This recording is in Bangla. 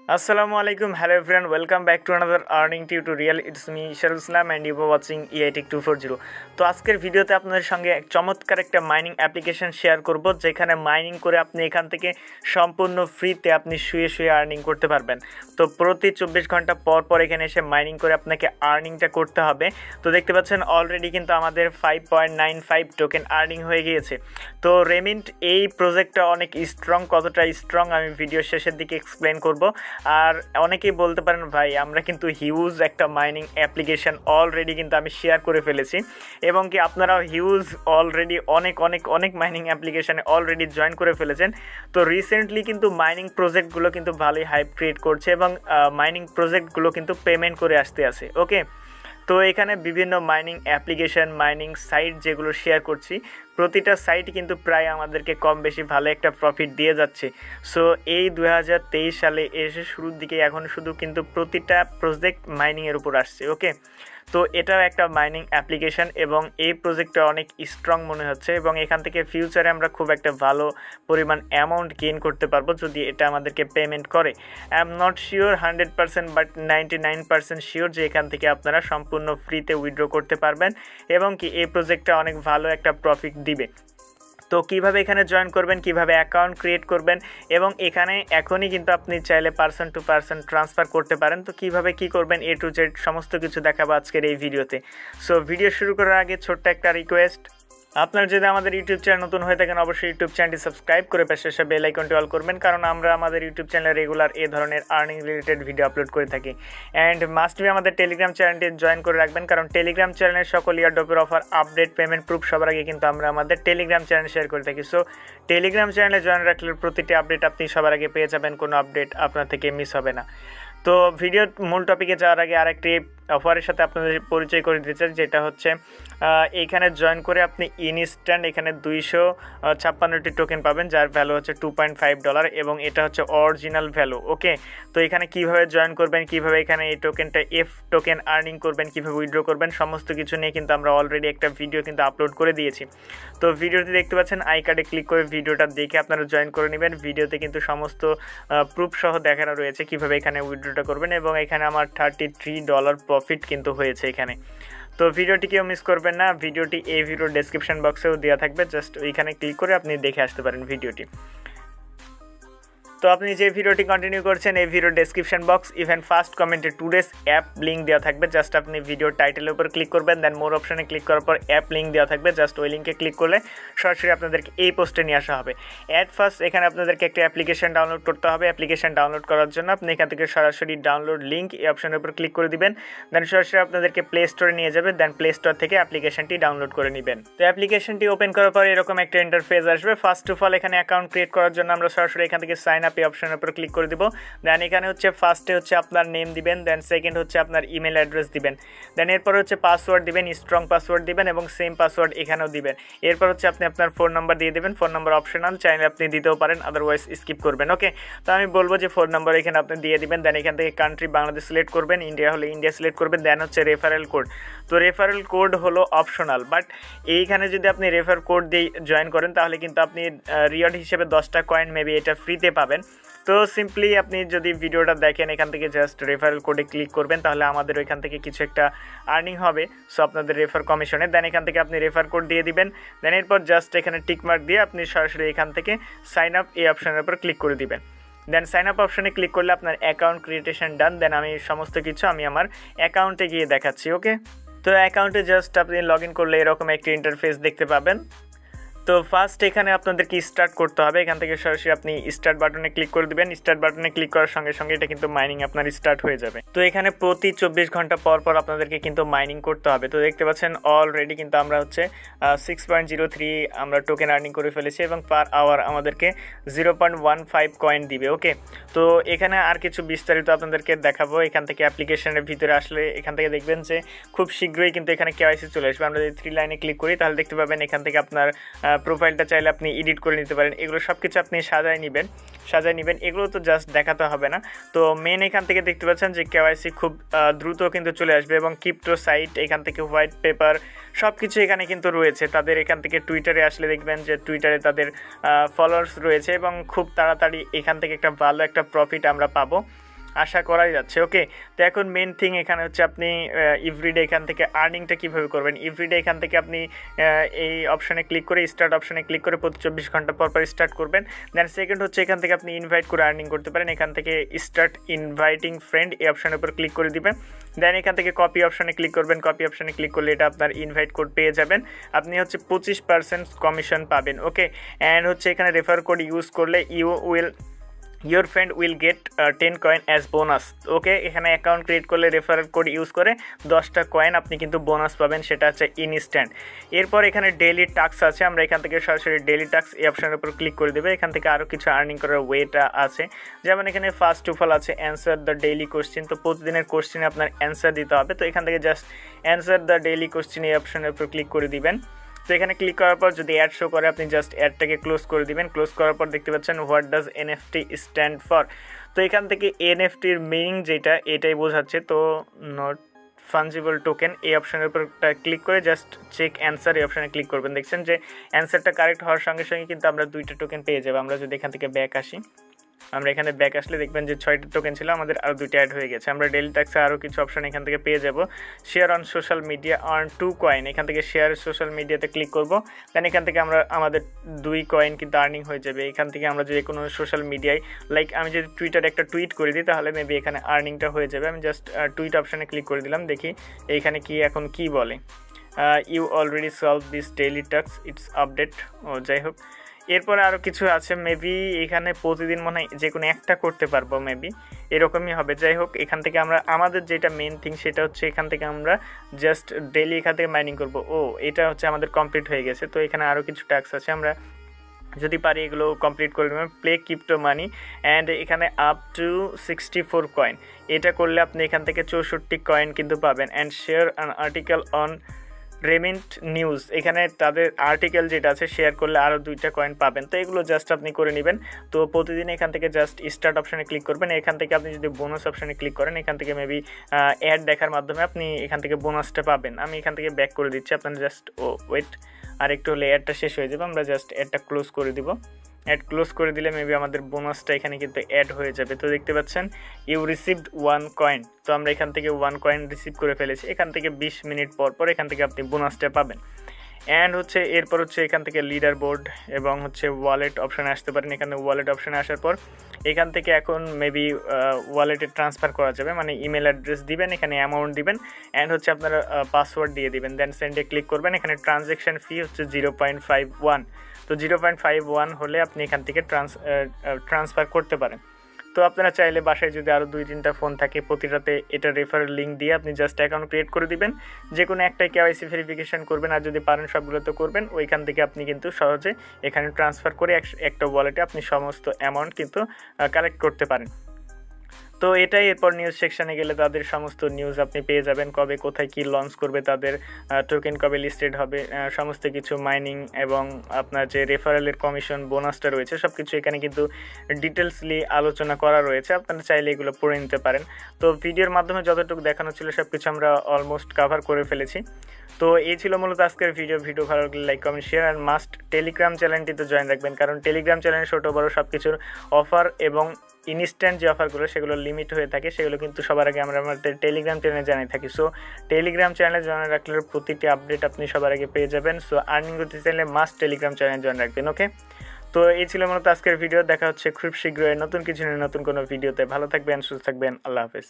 Assalamu alaikum, hello everyone, welcome back to another earning tutorial. It's me Sharul Islam and you are watching EI TecH240. তো আজকের ভিডিওতে আপনাদের সঙ্গে এক চমৎকার একটা মাইনিং অ্যাপ্লিকেশন শেয়ার করব যেখানে মাইনিং করে আপনি এখান থেকে সম্পূর্ণ ফ্রিতে আপনি শুয়ে শুয়ে আর্নিং করতে পারবেন। তো প্রতি 24 ঘন্টা পর পর এখানে এসে মাইনিং করে আপনাকে আর্নিংটা করতে হবে। তো দেখতে পাচ্ছেন অলরেডি কিন্তু আমাদের 5.95 টোকেন আর্নিং হয়ে গিয়েছে। তো রেমিন্ট এই প্রজেক্টটা অনেক স্ট্রং, কতটা স্ট্রং আমি ভিডিও শেষের দিকে এক্সপ্লেন করব। আর অনেকেই বলতে পারেন ভাই আমরা কিন্তু হিউজ একটা মাইনিং অ্যাপ্লিকেশন অলরেডি কিন্তু আমি শেয়ার করে ফেলেছি এবং কি আপনারাও হিউজ অলরেডি অনেক মাইনিং অ্যাপ্লিকেশনে অলরেডি জয়েন করে ফেলেছেন। তো রিসেন্টলি কিন্তু মাইনিং প্রজেক্টগুলো কিন্তু ভালোই হাইপ ক্রিয়েট করছে এবং মাইনিং প্রজেক্টগুলো কিন্তু পেমেন্ট করে আসতে আছে। ওকে, তো এখানে বিভিন্ন মাইনিং অ্যাপ্লিকেশন মাইনিং সাইট যেগুলো শেয়ার করছি প্রতিটা সাইট কিন্তু প্রায় আমাদেরকে কম বেশি ভালো একটা প্রফিট দিয়ে যাচ্ছে। সো এই 2023 সালে এসে শুরুর দিকে এখন শুধু কিন্তু প্রতিটা প্রজেক্ট মাইনিংয়ের উপর আসছে। ওকে, তো এটাও একটা মাইনিং অ্যাপ্লিকেশন এবং এই প্রজেক্টটা অনেক স্ট্রং মনে হচ্ছে এবং এখান থেকে ফিউচারে আমরা খুব একটা ভালো পরিমাণ অ্যামাউন্ট গেইন করতে পারবো যদি এটা আমাদেরকে পেমেন্ট করে। I am not sure 100% but 99% sure যে এখান থেকে আপনারা সম্পূর্ণ ফ্রিতে উইথড্র করতে পারবেন এবং কি এই প্রজেক্টটা অনেক ভালো একটা প্রফিট দিবে। তো কিভাবে এখানে জয়েন করবেন, কিভাবে অ্যাকাউন্ট ক্রিয়েট করবেন এবং এখানে এখনই কিন্তু আপনি চাইলে পার্সন টু পার্সন ট্রান্সফার করতে পারেন। তো কিভাবে কি করবেন A to Z সমস্ত কিছু দেখাবো আজকের এই ভিডিওতে। সো ভিডিও শুরু করার আগে ছোট্ট একটা রিকোয়েস্ট, আপনারা যদি আমাদের ইউটিউব চ্যানেল নতুন হয়ে থাকেন অবশ্যই ইউটিউব চ্যানেলটি সাবস্ক্রাইব করে পাশে আসা বেল আইকনটি অল করবেন, কারণ আমরা আমাদের ইউটিউব চ্যানেলে রেগুলার এই ধরনের আর্নিং রিলেটেড ভিডিও আপলোড করে থাকি। অ্যান্ড মাস্ট বি আমাদের টেলিগ্রাম চ্যানেলটি জয়েন করে রাখবেন, কারণ টেলিগ্রাম চ্যানেলের সকল ইয়ারড্রপের অফার আপডেট পেমেন্ট প্রুফ সবার আগে কিন্তু আমরা আমাদের টেলিগ্রাম চ্যানেল শেয়ার করে থাকি। সো টেলিগ্রাম চ্যানেলে জয়েন রাখলে প্রতিটি আপডেট আপনি সবার আগে পেয়ে যাবেন, কোনো আপডেট আপনার থেকে মিস হবে না। তো ভিডিওর মূল টপিকে যাওয়ার আগে আরেকটি অফারের সাথে আপনাদের পরিচয় করে দিতে চাই, যেটা হচ্ছে এইখানে জয়েন করে আপনি ইনস্ট্যান্ট এখানে 256টি টোকেন পাবেন যার ভ্যালু হচ্ছে $2.5 এবং এটা হচ্ছে অরিজিনাল ভ্যালু। ওকে, তো এখানে কিভাবে জয়েন করবেন, কিভাবে এখানে এই টোকেনটা এফ টোকেন আর্নিং করবেন, কিভাবে উইথড্র করবেন সমস্ত কিছু নিয়ে কিন্তু আমরা অলরেডি একটা ভিডিও কিন্তু আপলোড করে দিয়েছি। তো ভিডিওটি দেখতে পাচ্ছেন, আই কার্ডে ক্লিক করে ভিডিওটা দেখে আপনারা জয়েন করে নেবেন। ভিডিওতে কিন্তু সমস্ত প্রুফ সহ দেখানো রয়েছে কিভাবে এখানে উইথড্রটা করবেন এবং এখানে আমার $33 প্রফিট কিন্তু হয়েছে এখানে। তো ভিডিওটি কেউ মিস করবেন না, ভিডিওটি এই ভিডিওর ডেসক্রিপশন বক্সেও দেওয়া থাকবে, জাস্ট ওইখানে ক্লিক করে আপনি দেখে আসতে পারেন ভিডিওটি। তো আপনি যে ভিডিওটি কন্টিনিউ করছেন এই ভিডিওর ডেসক্রিপশন বক্স ইভেন ফার্স্ট কমেন্টে টুডেস অ্যাপ লিঙ্ক দেওয়া থাকবে, জাস্ট আপনি ভিডিওর টাইটেলের উপর ক্লিক করবেন, দেন মোর অপশনে ক্লিক করার পর অ্যাপ লিঙ্ক দেওয়া থাকবে, জাস্ট ওই লিঙ্কে ক্লিক করলে সরাসরি আপনাদেরকে এই পোস্টে নিয়ে আসা হবে। অ্যাট ফার্স্ট এখানে আপনাদেরকে একটা অ্যাপ্লিকেশন ডাউনলোড করতে হবে। অ্যাপ্লিকেশন ডাউনলোড করার জন্য আপনি এখান থেকে সরাসরি ডাউনলোড লিঙ্ক এই অপশনের উপর ক্লিক করে দিবেন, দেন সরাসরি আপনাদেরকে প্লে স্টোরে নিয়ে যাবে, দেন প্লে স্টোর থেকে অ্যাপ্লিকেশনটি ডাউনলোড করে নেবেন। তো অ্যাপ্লিকেশনটি ওপেন করার পর এরকম একটা ইন্টারফেস আসবে। ফার্স্ট অফ অল এখানে অ্যাকাউন্ট ক্রিয়েট করার জন্য আমরা সরাসরি এখান থেকে সাইন আপ এই অপশনের উপর ক্লিক করে দিব। দেন এখানে হচ্ছে ফার্স্টে হচ্ছে আপনার নেম দিবেন, দেন সেকেন্ড হচ্ছে আপনার ইমেল অ্যাড্রেস দিবেন, দেন এরপর হচ্ছে পাসওয়ার্ড দিবেন, স্ট্রং পাসওয়ার্ড দিবেন এবং সেম পাসওয়ার্ড এখানেও দিবেন। এরপর হচ্ছে আপনি আপনার ফোন নাম্বার দিয়ে দেবেন, ফোন নাম্বার অপশনাল, চাইলে আপনি দিতেও পারেন, আদারওয়াইজ স্কিপ করবেন। ওকে, তো আমি বলবো যে ফোন নাম্বার এখানে আপনি দিয়ে দিবেন, দেন এখান থেকে কান্ট্রি বাংলাদেশ সিলেক্ট করবেন, ইন্ডিয়া হলে ইন্ডিয়া সিলেক্ট করবেন, দেন হচ্ছে রেফারেল কোড। তো রেফারেল কোড হলো অপশনাল, বাট এইখানে যদি আপনি রেফার কোড দিয়ে জয়েন করেন তাহলে কিন্তু আপনি রিওয়ার্ড হিসেবে 10টা কয়েন মেবি এটা ফ্রিতে পাবেন। তো সিম্পলি আপনি যদি ভিডিওটা দেখেন এখান থেকে জাস্ট রেফারেল কোডে ক্লিক করবেন, তাহলে আমাদের ওইখান থেকে কিছু একটা আর্নিং হবে, সো আপনাদের রেফার কমিশনে। দেন এখান থেকে আপনি রেফার কোড দিয়ে দিবেন, দেন এরপর জাস্ট এখানে টিকমার্ক দিয়ে আপনি সরাসরি এখান থেকে সাইন আপ এই অপশনের উপর ক্লিক করে দিবেন। দেন সাইন আপ অপশনে ক্লিক করলে আপনার অ্যাকাউন্ট ক্রিয়েটেশন ডান। দেন আমি সমস্ত কিছু আমি আমার অ্যাকাউন্টে গিয়ে দেখাচ্ছি। ওকে, তো অ্যাকাউন্টে জাস্ট আপনি লগ ইন করলে এরকম একটি ইন্টারফেস দেখতে পাবেন। তো ফার্স্ট এখানে আপনাদেরকে স্টার্ট করতে হবে, এখান থেকে সরাসরি আপনি স্টার্ট বাটনে ক্লিক করে দিবেন। স্টার্ট বাটনে ক্লিক করার সঙ্গে সঙ্গে এটা কিন্তু মাইনিং আপনার স্টার্ট হয়ে যাবে। তো এখানে প্রতি 24 ঘন্টা পর পর আপনাদেরকে কিন্তু মাইনিং করতে হবে। তো দেখতে পাচ্ছেন অলরেডি কিন্তু আমরা হচ্ছে 6.03 আমরা টোকেন আর্নিং করে ফেলেছি এবং পার আওয়ার আমাদেরকে 0.15 কয়েন দিবে। ওকে, তো এখানে আর কিছু বিস্তারিত আপনাদেরকে দেখাবো। এখান থেকে অ্যাপ্লিকেশনের ভিতরে আসলে এখান থেকে দেখবেন যে খুব শীঘ্রই কিন্তু এখানে কেওয়াইসি চলে আসবে। আমরা যদি 3 লাইনে ক্লিক করি তাহলে দেখতে পাবেন এখান থেকে আপনার প্রোফাইলটা চাইলে আপনি এডিট করে নিতে পারেন, এগুলো সব কিছু আপনি সাজায় নেবেন। এগুলো তো জাস্ট দেখাতে হবে না। তো মেন এখান থেকে দেখতে পাচ্ছেন যে কেওয়াইসি খুব দ্রুত কিন্তু চলে আসবে এবং ক্রিপ্টো সাইট এখান থেকে হোয়াইট পেপার সব কিছু এখানে কিন্তু রয়েছে। তাদের এখান থেকে টুইটারে আসলে দেখবেন যে টুইটারে তাদের ফলোয়ার্স রয়েছে এবং খুব তাড়াতাড়ি এখান থেকে একটা ভালো একটা প্রফিট আমরা পাবো। আশা করাই যাচ্ছে। ওকে, তো এখন মেন থিং এখানে হচ্ছে আপনি এভরিডে এখান থেকে আর্নিংটা কীভাবে করবেন। এভরিডে এখান থেকে আপনি এই অপশানে ক্লিক করে স্টার্ট অপশানে ক্লিক করে প্রতি 24 ঘন্টা পর পর স্টার্ট করবেন। দেন সেকেন্ড হচ্ছে এখান থেকে আপনি ইনভাইট করে আর্নিং করতে পারেন। এখান থেকে স্টার্ট ইনভাইটিং ফ্রেন্ড এই অপশানের উপর ক্লিক করে দিবেন। দেন এখান থেকে কপি অপশানে ক্লিক করবেন। কপি অপশানে ক্লিক করলে এটা আপনার ইনভাইট কোড পেয়ে যাবেন। আপনি হচ্ছে 25% কমিশন পাবেন। ওকে, অ্যান্ড হচ্ছে এখানে রেফার কোড ইউজ করলে your friend will get 10 coin as bonus. Okay, এখানে অ্যাকাউন্ট ক্রিয়েট করলে রেফারেল কোড ইউজ করে 10টা কয়েন আপনি কিন্তু বোনাস পাবেন, সেটা হচ্ছে ইনস্ট্যান্ট। এরপর এখানে ডেইলি টাস্ক আছে, আমরা এখান থেকে সরাসরি ডেইলি টাস্ক এই অপশানের উপর ক্লিক করে দেবে। এখান থেকে আরও কিছু আর্নিং করার ওয়েটা আছে, যেমন এখানে ফার্স্ট অফ অল আছে অ্যান্সার দ্য ডেইলি কোশ্চেন। তো প্রতিদিনের কোশ্চেনে আপনার অ্যান্সার দিতে হবে। তো এখান থেকে just answer the daily question এই অপশানের উপর ক্লিক করে দিবেন। তো এখানে ক্লিক করার পর যদি অ্যাড শো করে আপনি জাস্ট অ্যাডটাকে ক্লোজ করে দিবেন। ক্লোজ করার পর দেখতে পাচ্ছেন what does NFT stand for. তো এখান থেকে এনএফটির মিনিং যেটা এটাই বোঝাচ্ছে। তো নট ফাঞ্জিবল টোকেন এই অপশানের উপর ক্লিক করে জাস্ট চেক অ্যান্সার এই অপশানে ক্লিক করবেন। দেখছেন যে অ্যান্সারটা কারেক্ট হওয়ার সঙ্গে সঙ্গে কিন্তু আমরা 2টা টোকেন পেয়ে যাবো। আমরা যদি এখান থেকে ব্যাক আসি, আমরা এখানে ব্যাক আসলে দেখবেন যে 6টা টোকেন ছিল, আমাদের আরও 2টা অ্যাড হয়ে গেছে। আমরা ডেইলি টাস্কে আরও কিছু অপশান এখান থেকে পেয়ে যাব। Share on social media earn 2 coin, এখান থেকে শেয়ার সোশ্যাল মিডিয়াতে ক্লিক করব। দেন এখান থেকে আমাদের 2 কয়েন কিন্তু আর্নিং হয়ে যাবে। এখান থেকে আমরা যদি কোনো সোশ্যাল মিডিয়ায় লাইক আমি যদি টুইটারে একটা টুইট করে দিই তাহলে মেবি এখানে আর্নিংটা হয়ে যাবে। আমি জাস্ট টুইট অপশানে ক্লিক করে দিলাম, দেখি এইখানে কি এখন কি বলে। You already solve this daily task, it's update. ও যাই হোক, এরপরে আরও কিছু আছে, মেবি এখানে প্রতিদিন মনে হয় যে কোনো একটা করতে পারবো, মেবি এরকমই হবে। যাই হোক, এখান থেকে আমরা আমাদের যেটা মেন থিং সেটা হচ্ছে এখান থেকে আমরা জাস্ট ডেইলি এখান থেকে মাইনিং করবো। ও, এটা হচ্ছে আমাদের কমপ্লিট হয়ে গেছে। তো এখানে আরও কিছু টাস্ক আছে, আমরা যদি পারি এগুলো কমপ্লিট করে দেবেন। প্লে ক্রিপ্টো মানি অ্যান্ড এখানে আপ টু 64 কয়েন, এটা করলে আপনি এখান থেকে 64 কয়েন কিন্তু পাবেন। And share an article on রেমিন্ট নিউজ, এখানে তাদের আর্টিকেল যেটা আছে শেয়ার করলে আরও 2টা কয়েন পাবেন। তো এগুলো জাস্ট আপনি করে নেবেন। তো প্রতিদিন এখান থেকে জাস্ট স্টার্ট অপশানে ক্লিক করবেন। এখান থেকে আপনি যদি বোনাস অপশানে ক্লিক করেন, এখান থেকে মেবি অ্যাড দেখার মাধ্যমে আপনি এখান থেকে বোনাসটা পাবেন। আমি এখান থেকে ব্যাক করে দিচ্ছি, আপনারা জাস্ট ওয়েট, আর একটু হলে অ্যাডটা শেষ হয়ে যাবে। আমরা জাস্ট অ্যাডটা ক্লোজ করে দিব। অ্যাড ক্লোজ করে দিলে মেবি আমাদের বোনাসটা এখানে কিন্তু অ্যাড হয়ে যাবে। তো দেখতে পাচ্ছেন ইউ রিসিভড 1 কয়েন। তো আমরা এখান থেকে 1 কয়েন রিসিভ করে ফেলেছি। এখান থেকে 20 মিনিট পর পর এখান থেকে আপনি বোনাসটা পাবেন। অ্যান্ড হচ্ছে এরপর হচ্ছে এখান থেকে লিডার বোর্ড এবং হচ্ছে ওয়ালেট অপশানে আসতে পারেন। এখানে ওয়ালেট অপশানে আসার পর এখান থেকে এখন মেবি ওয়ালেটে ট্রান্সফার করা যাবে, মানে ইমেল অ্যাড্রেস দিবেন, এখানে অ্যামাউন্ট দিবেন, অ্যান্ড হচ্ছে আপনারা পাসওয়ার্ড দিয়ে দিবেন। দেন সেন্ডে ক্লিক করবেন। এখানে ট্রানজ্যাকশান ফি হচ্ছে 0.51। তো 0.51 হলে আপনি এখান থেকে ট্রান্সফার করতে পারেন। তো আপনারা চাইলে বাসায় যদি আরও 2-3টা ফোন থাকে, প্রতিটাতে এটা রেফারেল লিঙ্ক দিয়ে আপনি জাস্ট অ্যাকাউন্ট ক্রিয়েট করে দিবেন। যে কোনো একটাই কেওয়াইসি ভেরিফিকেশন করবেন, আর যদি পারেন সবগুলো তো করবেন। ওইখান থেকে আপনি কিন্তু সহজে এখানে ট্রান্সফার করে একটা ওয়ালেটে আপনি সমস্ত অ্যামাউন্ট কিন্তু কালেক্ট করতে পারেন। তো এটাই। এরপর নিউজ সেকশানে গেলে তাদের সমস্ত নিউজ আপনি পেয়ে যাবেন, কবে কোথায় কি লঞ্চ করবে, তাদের টোকেন কবে লিস্টেড হবে, সমস্ত কিছু মাইনিং এবং আপনার যে রেফারেলের কমিশন বোনাসটা রয়েছে সব কিছু এখানে কিন্তু ডিটেলসলি আলোচনা করা রয়েছে। আপনারা চাইলে এগুলো পড়ে নিতে পারেন। তো ভিডিওর মাধ্যমে যতটুকু দেখানো ছিল সব কিছু আমরা অলমোস্ট কভার করে ফেলেছি। তো এই ছিল মূলত আজকের ভিডিও ভালো লাগলে লাইক কমেন্ট শেয়ার, আর মাস্ট টেলিগ্রাম চ্যানেলটিতে জয়েন রাখবেন, কারণ টেলিগ্রাম চ্যানেলে ছোটো বড়ো সব কিছুর অফার এবং ইনস্ট্যান্ট যে অফারগুলো সেগুলো লিমিট হয়ে থাকে, সেগুলো কিন্তু সবার আগে আমরা আমাদের টেলিগ্রাম চ্যানেলে জানিয়ে থাকি। সো টেলিগ্রাম চ্যানেলে জয়েন রাখলে প্রতিটি আপডেট আপনি সবার আগে পেয়ে যাবেন। সো আর্নিং করতে চাইলে মাস্ট টেলিগ্রাম চ্যানেলে জয়েন রাখবেন। ওকে, তো এই ছিল মূলত আজকের ভিডিও। দেখা হচ্ছে খুব শীঘ্রই নতুন কিছু নিয়ে নতুন কোনো ভিডিওতে। ভালো থাকবেন, সুস্থ থাকবেন, আল্লাহ হাফেজ।